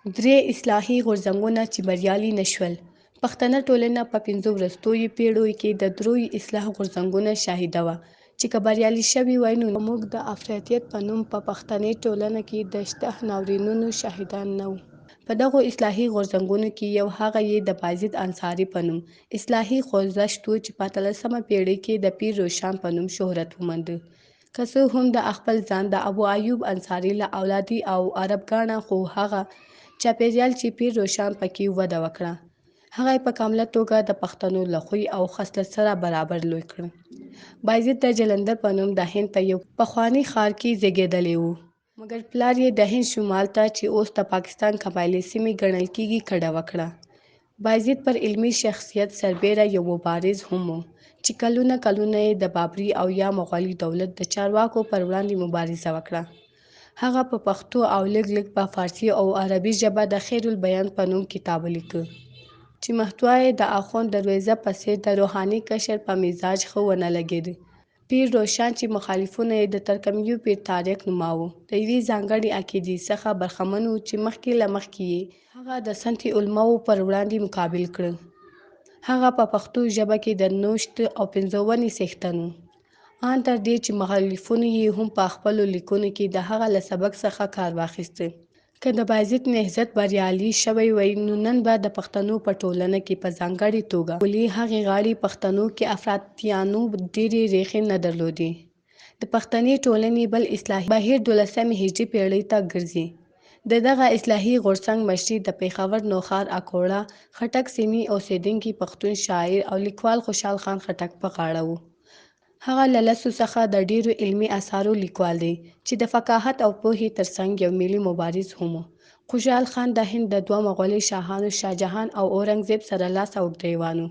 درې اصلاحي غورځنګونه چې بریالي نه شول. پښتنه ټولنه په 5 وروستیو پیړیو کې د دریو اصلاح غورځنګونو شاهده وه چې که بریالي شوي وای نو موږ د افراطیت په نوم په پښتني ټولنه کې د شته ناورینونو شاهدان نه وو. په دغو اصلاحي غورځنګونو کې یو هغه یې د بایزید انصاري په نوم اصلاحي خوځښت و چې په 18مه پیړۍ کې د پیر روښان په نوم شهرت ومونده. که څه هم د خپل ځان د ابو ایوب انصاري له اولادي او عرب ګاڼه خو هغه چاپېریال چې پیر روښان پکې وده وکړه هغه یې په کامله توګه د پښتنو له خوی او خصلت سره برابر لوی کړ. بایزید د جلندر په نوم د هند په یو پخواني ښار کې زیږېدلی و مګر پلار یې د هند شمال ته چې اوس د پاکستان قبایلي سیمې ګڼل کېږي کډه وکړه. بایزید پر علمي شخصیت سربیره یو مبارز هم و چې کلونه یې د بابري او یا مغولي دولت د چارواکو پر وړاندې مبارزه وکړه. هغه په پښتو او لږ په فارسي او عربي ژبه د خیر البیان په نوم کتاب ولیکه چې محتوا یې د اخوند درویزه په څېر د روحاني کشر په مزاج ښه ونه لګېد. پیر روښان چې مخالفونه یې د ترکمنیو پیر طارق نوماوه د یوې ځانګړې عقیدې څخه برخمن و چې مخکې له مخکې یې هغه د سنت علماوو پر وړاندې مقابل کړ. هغه په پښتو ژبه کې د نوښت او پنځونې څښتن و ان تر دې چې مخالفینو یې هم په خپلو لیکنو کې د هغه له سبک څخه کار واخیسته. که د بایزید نهضت بریالي شوی وای نو نن به د پښتنو په ټولنه کې په ځانګړې توګه ولې هغې غاړې پښتنو کې افراطیانو ډېرې ریښې نه درلودې. د پښتني ټولنې بل اصلاحي بهیر 12مې هجري پیړۍ ته ګرځي. د دغه اصلاحي غورځنګ مشري د پېښور نوښار اکوړه خټک سیمې اوسېدونکي پښتون شاعر او لیکوال خوشحال خان خټک په غاړه و. هغه له لسو څخه د ډېرو علمي اثارو لیکوال دی چې د فقاهت او پوهې ترڅنګ یو ملي مبارز هم و. خوشحال خان د هند د دوه مغولي شاهانو شاهجهان او اورنګزیب سره لاس او ګریوان و.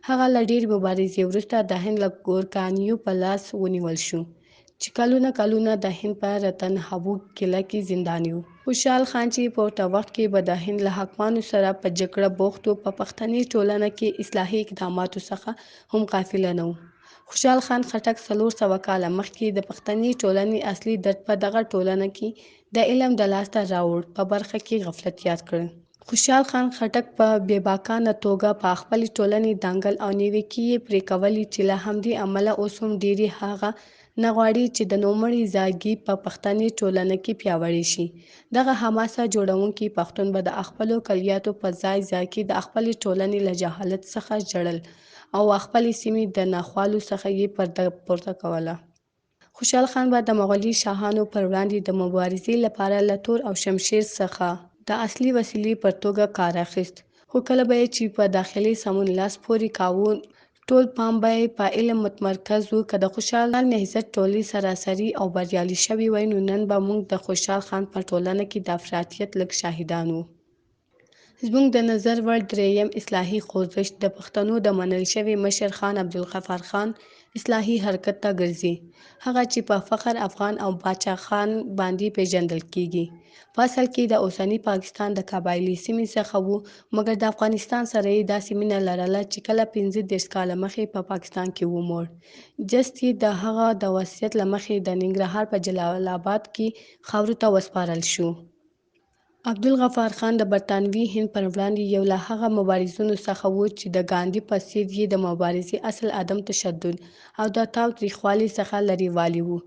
هغه له ډېرې مبارزې وروسته د هند له ګورکانیو په لاس ونیول شو چې کلونه د هند په رتن هبو قلعه کې زنداني و. خوشحال خان چې په ورته وخت کې به د هند له حاکمانو سره په جګړه بوخت و په پښتني ټولنه کې اصلاحي اقداماتو څخه هم غافله نه و. خوشحال خان خټک 400 کاله مخکې د پښتني ټولنې اصلي درد په دغه ټولنه کې د علم د لاسته راوړ په برخه کې غفلت یاد کړ. خوشحال خان خټک په بې باکانه توګه په خپلې ټولنې دنګل او نیوکې یې پرې کولې چې له همدې امله اوس هم ډېری هغه نه غواړي چې د نوموړي ځاګي په پښتني ټولنه کې پیاوړی شي. دغه حماسه جوړونکي پښتون به د خپلو کلیاتو په ځای کې د خپلې ټولنې له جهالت څخه ژړل او خپلې سیمې د ناخوالو څخه یې پرده پورته کوله. خوشحال خان به د مغولي شاهانو پر وړاندې د مبارزې لپاره له تور او شمشیر څخه د اصلي وسیلې پر توګه کار اخیست. خو کله به یې چې په داخلي سمون لاس پورې کاوه ټول پام به یې په علم متمرکز و. که د خوشحال نهضت ټولې سراسري او بریالي شوي وای نو نن به موږ د خوشحال خان په ټولنه کې د افراطیت لږ شاهدان وو. زموږ د نظر وړ درېیم اصلاحي خوځښت د پښتنو د منل شوي مشر خان عبدالغفار خان اصلاحي حرکت ته ګرځي. هغه چې په فخر افغان او باچا خان باندې پیژندل کېږي. په اصل کې د اوسني پاکستان د قبایلي سیمې څخه و مګر د افغانستان سره یې داسې مینه لرله چې کله 15 کاله مخې په پاکستان کې وموړ. جست یې د هغه د وصیت له مخې د ننګرهار په جلال آباد کې خاورو ته وسپارل شو. عبدالغفار خان د برطانوي هند پر وړاندې یو له هغه مبارزینو څخه و چې د ګاندي په څېر یې د مبارزې اصل عدم تشدد او د تاوتریخوالي څخه لرېوالی و.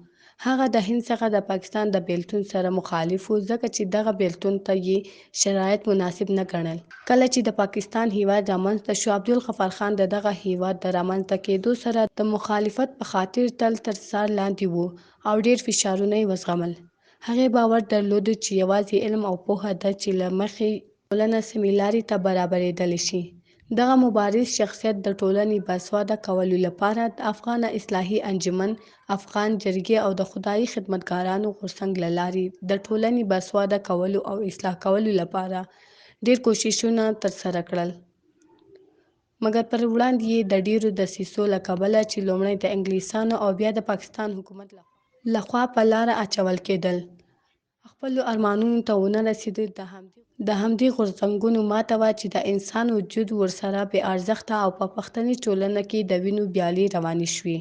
هغه د هند څخه د پاکستان د بیلتون سره مخالف و ځکه چې دغه بیلتون ته یې شرایط مناسب نه ګڼل. کله چې د پاکستان هیواد رامنځته شو عبدالغفار خان د دغه هیواد د رامنځته کېدو سره د مخالفت په خاطر تل تر څار لاندې و او ډېر فشارونه یې وزغمل. هغې باور درلود چې یوازې علم او پوهه ده چې له مخې ټولنه سمې لارې ته برابرېدلی شي. دغه مبارز شخصیت د ټولنې باسواده کولو لپاره د افغان اصلاحي انجمن، افغان جرګې او د خدایي خدمتګارانو غورځنګ له لارې د ټولنې باسواده کولو او اصلاح کولو لپاره ډېر کوښښونه ترسره کړل. مګر پر وړاندې یې د ډېرو دسیسو له کبله چې لومړی د انګلیسانو او بیا د پاکستان حکومت لخوا په لاره اچول کېدل خپلو ارمانونو ته ونه رسېد. د همدې غورځنګونو ماته وه چې د انسان وجود ورسره بې ارزښته او په پښتني ټولنه کې د وینو ویالې روانې شوې.